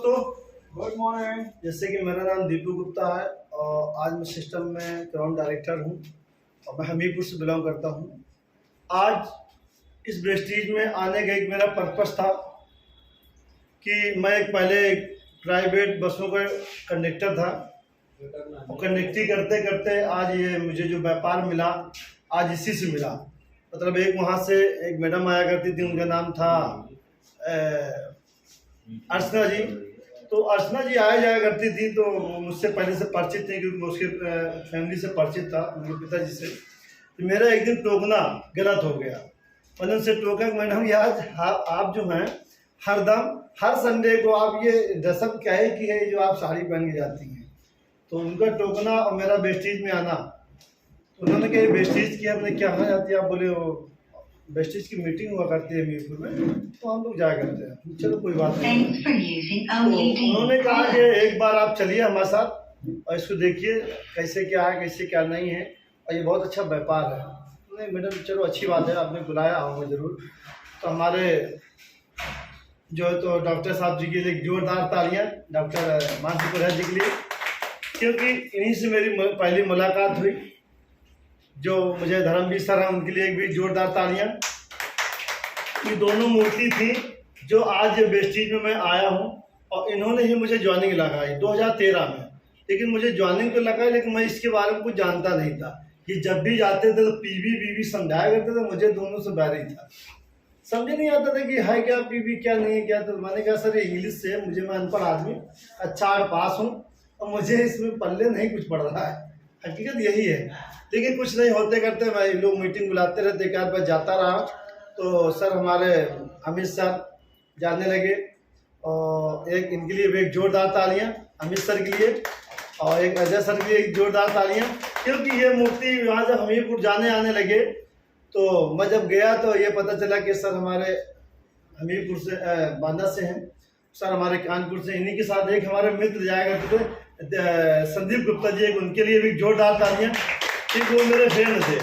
दोस्तों, good morning. जैसे कि मेरा नाम दीपू गुप्ता है और आज मैं सिस्टम में ग्राउंड डायरेक्टर हूं और मैं हमीरपुर से बिलोंग करता हूं। आज इस प्रेस्टीज में आने का एक मेरा पर्पस था कि मैं एक पहले एक प्राइवेट बसों का कंडक्टर था और कंडक्टरी करते करते आज ये मुझे जो व्यापार मिला आज इसी से मिला। मतलब एक वहाँ से एक मैडम आया करती थी, उनका नाम था अर्चना जी। तो अर्चना जी आया जाया करती थी, तो मुझसे पहले से परिचित थी क्योंकि मैं उसके फैमिली से परिचित था, उनके पिताजी से। तो मेरा एक दिन टोकना गलत हो गया। मैंने उनसे टोका कि मैडम यार आप जो हैं हरदम हर संडे को आप ये ड्रेसअप क्या है कि है जो आप साड़ी पहन के जाती हैं। तो उनका टोकना और मेरा वेस्टीज में आना, तो उन्होंने कहा वेस्टीज की आपने क्या आना जाती है? आप बोले वो वेस्टीज की मीटिंग हुआ करती है मीरपुर में, तो हम लोग जाया करते हैं। चलो कोई बात नहीं। तो उन्होंने कहा कि एक बार आप चलिए हमारे साथ और इसको देखिए कैसे क्या है कैसे क्या नहीं है, और ये बहुत अच्छा व्यापार है। नहीं मैडम चलो अच्छी बात है, आपने बुलाया आऊँगा ज़रूर। तो हमारे जो है तो डॉक्टर साहब जी के लिए जोरदार तालियां डॉक्टर मानसी पुरा जी के लिए, क्योंकि इन्हीं से मेरी पहली मुलाकात हुई। जो मुझे धर्मवीर सर हैं उनके लिए एक भी जोरदार तालियां। ये दोनों मूर्ति थी जो आज वेस्टीज में मैं आया हूं और इन्होंने ही मुझे ज्वाइनिंग लगाई 2013 में। लेकिन मुझे ज्वाइनिंग तो लगाई, लेकिन मैं इसके बारे में कुछ जानता नहीं था। ये जब भी जाते थे तो पीवी बीवी समझाया करते थे, मुझे दोनों से बैर ही था, समझ नहीं आता था कि है क्या पीवी क्या नहीं है क्या। तो मैंने कहा सर इंग्लिश से मुझे, मैं अनपढ़ आदमी, अच्छा पास हूँ और मुझे इसमें पल्ले नहीं कुछ पड़ रहा है, हकीकत यही है। लेकिन कुछ नहीं होते करते भाई लोग मीटिंग बुलाते रहते, एक आध बार जाता रहा। तो सर हमारे अमित सर जाने लगे और एक इनके लिए भी एक जोरदार तालियां अमित सर के लिए, और एक अजय सर के लिए एक जोरदार तालियां, क्योंकि ये मूर्ति वहाँ जब हमीरपुर जाने आने लगे तो मैं जब गया तो ये पता चला कि सर हमारे हमीरपुर से बांदा से हैं, सर हमारे कानपुर से। इन्हीं के साथ एक हमारे मित्र जाया करते थे संदीप गुप्ता जी, एक उनके लिए भी जोरदार तालियां, क्योंकि वो मेरे फ्रेंड थे।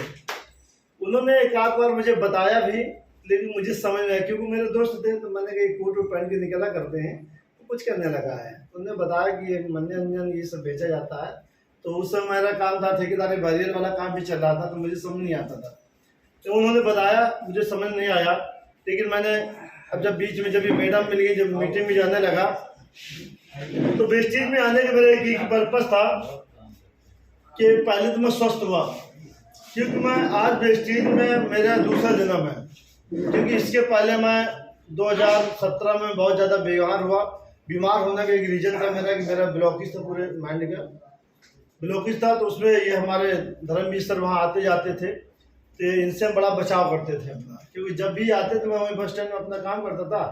उन्होंने एक आध बार मुझे बताया भी, लेकिन मुझे समझ में आया क्योंकि मेरे दोस्त थे। तो मैंने कहा कोट वोट पहन के निकला करते हैं तो कुछ करने लगा है। उन्होंने बताया कि ये मंजन अंजन ये सब बेचा जाता है। तो उस समय मेरा काम था ठेकेदारी बैरियर वाला काम भी चल रहा था, तो मुझे समझ नहीं आता था। तो उन्होंने बताया, मुझे समझ नहीं आया। लेकिन मैंने अब जब बीच में जब ये मैडम मिल गई, जब मीटिंग में जाने लगा, तो वेस्टीज में आने का मेरा एक पर्पस था कि पहले तो मैं स्वस्थ हुआ, क्योंकि मैं आज वेस्टीज में मेरा दूसरा जन्म है। क्योंकि इसके पहले मैं 2017 में बहुत ज़्यादा बीमार हुआ। बीमार होने का एक रीज़न था मेरा कि मेरा ब्लॉकेज था, पूरे माइंड का ब्लॉकेज था। तो उसमें ये हमारे धर्मवीर सर वहाँ आते जाते थे, तो इनसे हम बड़ा बचाव करते थे अपना, क्योंकि जब भी आते थे मैं वही बस स्टैंड में अपना काम करता था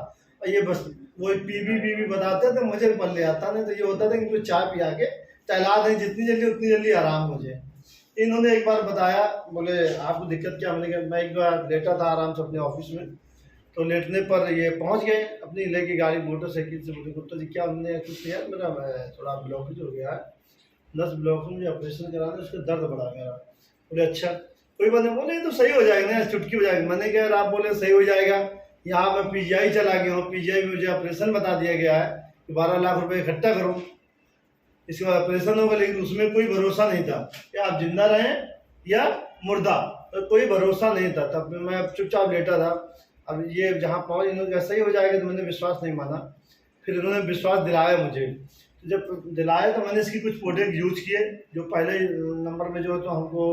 और ये बस वही पीवी बीवी बताते थे, मुझे पल्ले आता नहीं। तो ये होता था कि इनको चाय पिया के टहला दें जितनी जल्दी उतनी जल्दी आराम मुझे। इन्होंने एक बार बताया, बोले आपको दिक्कत क्या? मैंने कहा मैं एक बार लेटा था आराम से अपने ऑफिस में, तो लेटने पर ये पहुंच गए अपनी लेके गाड़ी मोटरसाइकिल से। बोले गुप्ता जी क्या? हमने कुछ यार मेरा थोड़ा ब्लॉकेज हो गया है, नस ब्लॉक, मुझे ऑपरेशन कराना, उसका दर्द बढ़ा मेरा। बोले अच्छा कोई बात नहीं। बोले तो सही हो जाएगा ना, चुटकी हो जाएगी। मैंने कहा आप बोले सही हो जाएगा, यहाँ मैं पीजीआई चला गया हूँ, पीजीआई में मुझे ऑपरेशन बता दिया गया है कि 12 लाख रुपए इकट्ठा करो, इसके बाद ऑपरेशन होगा। लेकिन उसमें कोई भरोसा नहीं था कि आप जिंदा रहें या मुर्दा, तो कोई भरोसा नहीं था। तब मैं चुपचाप लेटा था। अब ये जहाँ पहुँच, इन्होंने कहा सही हो जाएगा, तो मैंने विश्वास नहीं माना। फिर इन्होंने विश्वास दिलाया मुझे। तो जब दिलाया तो मैंने इसकी कुछ प्रोडक्ट यूज किए, जो पहले नंबर में जो है तो हमको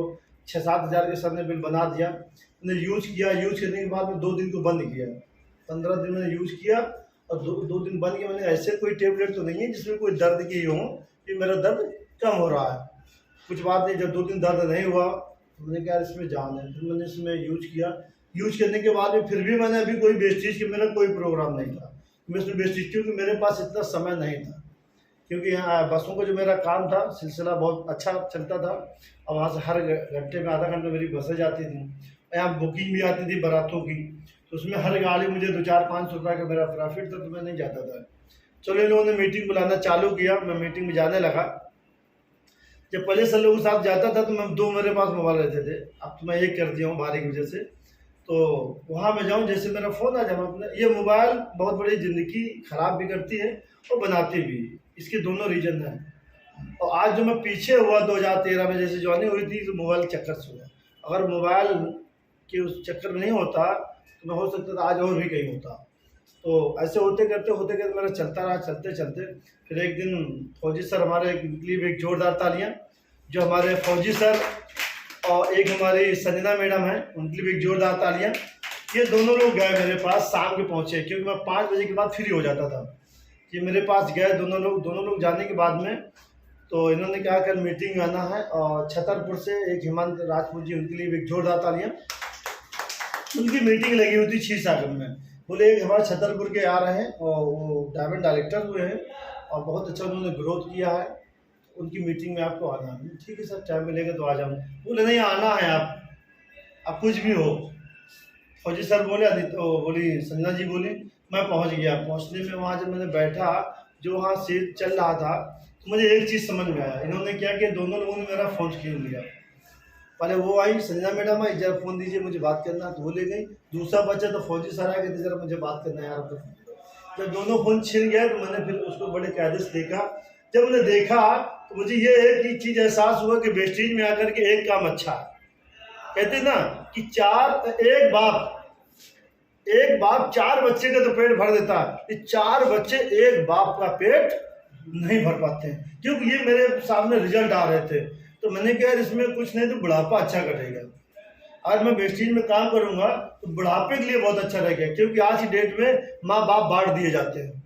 6-7 हज़ार के सर ने बिल बना दिया। मैंने यूज किया, यूज करने के बाद में 2 दिन को बंद किया। 15 दिन मैंने यूज किया और 2 दिन बंद किया। मैंने ऐसे कोई टेबलेट तो नहीं है जिसमें कोई दर्द की हो कि मेरा दर्द कम हो रहा है, कुछ बात नहीं। जब 2 दिन दर्द नहीं हुआ तो मैंने कहा इसमें जान है, फिर मैंने इसमें यूज किया। यूज करने के बाद में फिर भी मैंने अभी कोई वेस्टीज के मेरा कोई प्रोग्राम नहीं था मैं इसमें वेस्टीज, क्योंकि मेरे पास इतना समय नहीं था। क्योंकि यहाँ बसों का जो मेरा काम था सिलसिला बहुत अच्छा चलता था, और वहाँ से हर घंटे में आधा घंटा मेरी बसें जाती थी। यहाँ बुकिंग भी आती थी बारातों की, तो उसमें हर गाड़ी मुझे 2-4-5 रुपये का मेरा प्रॉफिट था, तो मैं नहीं जाता था। चलो इन लोगों ने मीटिंग बुलाना चालू किया, मैं मीटिंग में जाने लगा। जब पहले सर लोगों के साथ जाता था तो मैं 2 मेरे पास मोबाइल रहते थे, अब तो मैं एक कर दिया हूँ बाहरी की वजह से। तो वहाँ मैं जाऊँ, जैसे मेरा फ़ोन आ जाए, मैं अपने ये मोबाइल बहुत बड़ी ज़िंदगी ख़राब भी करती है और बनाती भी, इसके दोनों रीज़न हैं। और आज जो मैं पीछे हुआ 2013 में जैसे जॉइनिंग हुई थी, तो मोबाइल के चक्कर से हुआ। अगर मोबाइल के उस चक्कर में नहीं होता तो मैं हो सकता था आज और भी कहीं होता। तो ऐसे होते करते मेरा चलता रहा, चलते चलते फिर एक दिन फौजी सर हमारे के लिए एक जोरदार तालियां, जो हमारे फौजी सर और एक हमारी संजना मैडम है, उनके लिए भी एक जोरदार तालियां। ये दोनों लोग गए मेरे पास, शाम के पहुँचे, क्योंकि मैं 5 बजे के बाद फ्री हो जाता था। ये मेरे पास गए दोनों लोग जाने के बाद में तो इन्होंने कहा कल मीटिंग आना है, और छतरपुर से एक हेमंत राजपूत जी, उनके लिए भी एक जोरदार तालियां। उनकी मीटिंग लगी हुई थी क्षीरसागर में। बोले एक हमारे छतरपुर के आ रहे हैं और वो डायमंड डायरेक्टर हुए हैं और बहुत अच्छा उन्होंने ग्रोथ किया है, उनकी मीटिंग में आपको आना है। ठीक है सर, टाइम मिलेगा तो आ जाऊँगा। बोले नहीं, आना है, आप कुछ भी हो। फौजी सर बोले, तो बोली संजना जी बोली, मैं पहुंच गया। पहुंचने में वहाँ जब मैंने बैठा, जो वहाँ सीट चल रहा था, तो मुझे एक चीज़ समझ में आया। इन्होंने क्या किया, दोनों लोगों ने मेरा फ़ोन छीन लिया। पहले वो आई, संजना मैडम आई, जरा फ़ोन दीजिए मुझे बात करना, तो वो ले गई। दूसरा बच्चा तो फौजी सर आ गए थे, जरा मुझे बात करना है यार। जब दोनों फ़ोन छीन गए तो मैंने फिर उसको बड़े कायदे से देखा। जब मैंने देखा तो मुझे ये एक ही चीज़ एहसास हुआ कि वेस्टेज में आकर के एक काम अच्छा है। कहते ना कि एक बाप 4 बच्चे का तो पेट भर देता है, ये 4 बच्चे एक बाप का पेट नहीं भर पाते हैं। क्योंकि ये मेरे सामने रिजल्ट आ रहे थे, तो मैंने कहा इसमें कुछ नहीं तो बुढ़ापा अच्छा कटेगा। आज मैं वेस्टेज में काम करूंगा तो बुढ़ापे के लिए बहुत अच्छा रहेगा, क्योंकि आज की डेट में माँ बाप बांट दिए जाते हैं।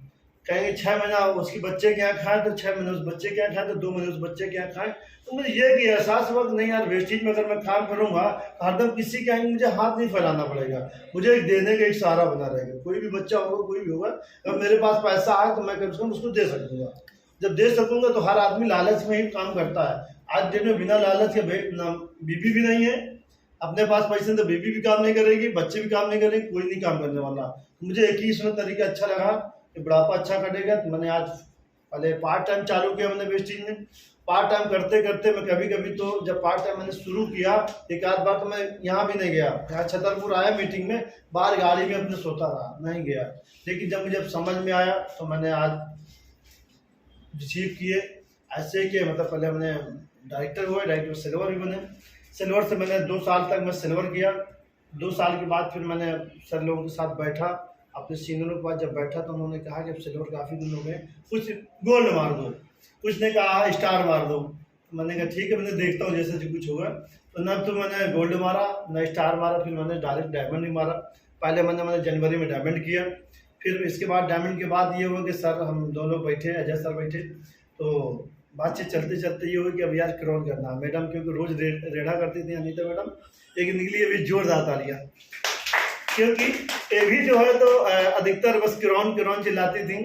कहेंगे 6 महीना उसके बच्चे के यहाँ खाएं तो 6 महीने उस बच्चे के यहाँ खाएं, तो 2 महीने उस बच्चे के यहाँ खाएं। तो मुझे ये कि एहसास हुआ कि नहीं यार, वेस्टेज में अगर मैं काम करूंगा तो हरदम किसी के आगे मुझे हाथ नहीं फैलाना पड़ेगा, मुझे एक देने का एक सहारा बना रहेगा। कोई भी बच्चा होगा, कोई भी होगा, अगर मेरे पास पैसा आए तो मैं कम से कम उसको दे सकूंगा। जब दे सकूंगा तो हर आदमी लालच में ही काम करता है। आज दिन में बिना लालच के बीबी भी नहीं है, अपने पास पैसे तो बीबी भी काम नहीं करेगी, बच्चे भी काम नहीं करेंगे, कोई नहीं काम करने वाला। मुझे एक ही इसमें तरीका अच्छा लगा कि बुढ़ापा अच्छा कटेगा। तो मैंने आज पहले पार्ट टाइम चालू किया मैंने वेस्टेज में। पार्ट टाइम करते करते मैं कभी तो जब पार्ट टाइम मैंने शुरू किया, एक आध बार तो मैं यहाँ भी नहीं गया, यहाँ छतरपुर आया मीटिंग में, बाहर गाड़ी में अपने सोता रहा, नहीं गया। लेकिन जब मुझे समझ में आया तो मैंने आज रिसीव किए। ऐसे कि मतलब पहले मैंने डायरेक्टर हुए, डायरेक्टर सिल्वर भी बने। सिल्वर से मैंने 2 साल तक मैं सिल्वर किया। 2 साल के बाद फिर मैंने सर लोगों के साथ बैठा, अपने सीनियरों के पास जब बैठा तो उन्होंने कहा कि अब सिल्वर काफ़ी दिन हो गए, कुछ गोल्ड मार दो। कुछ ने कहा स्टार मार दो। मैंने कहा ठीक है, मैंने देखता हूँ जैसे कुछ होगा। तो न तो मैंने गोल्ड मारा, न स्टार मारा, फिर मैंने डायरेक्ट डायमंड ही मारा। पहले मैंने जनवरी में डायमंड किया। फिर इसके बाद डायमंड के बाद ये हुआ कि सर हम दोनों बैठे, अजय सर बैठे, तो बातचीत चलते चलते ये हुई कि अब यार क्राउन करना है। मैडम क्योंकि रोज रेढ़ा करती थी अनीता मैडम, लेकिन निकली अभी जोरदार तालियां, क्योंकि ये भी जो है तो अधिकतर बस क्राउन चिल्लाती थी।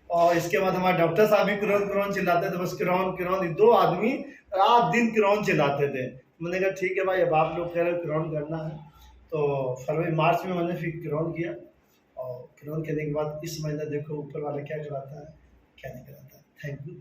और इसके बाद हमारे डॉक्टर साहब भी क्राउन चिल्लाते थे, बस क्राउन। 2 आदमी रात दिन क्राउन चिल्लाते थे। मैंने कहा ठीक है भाई, अब आप लोग कह रहे हो क्राउन करना है, तो फरवरी मार्च में मैंने फिर क्राउन किया। और क्राउन करने के बाद इस महीने देखो ऊपर वाला क्या कराता है, क्या नहीं कराता है। Thank you.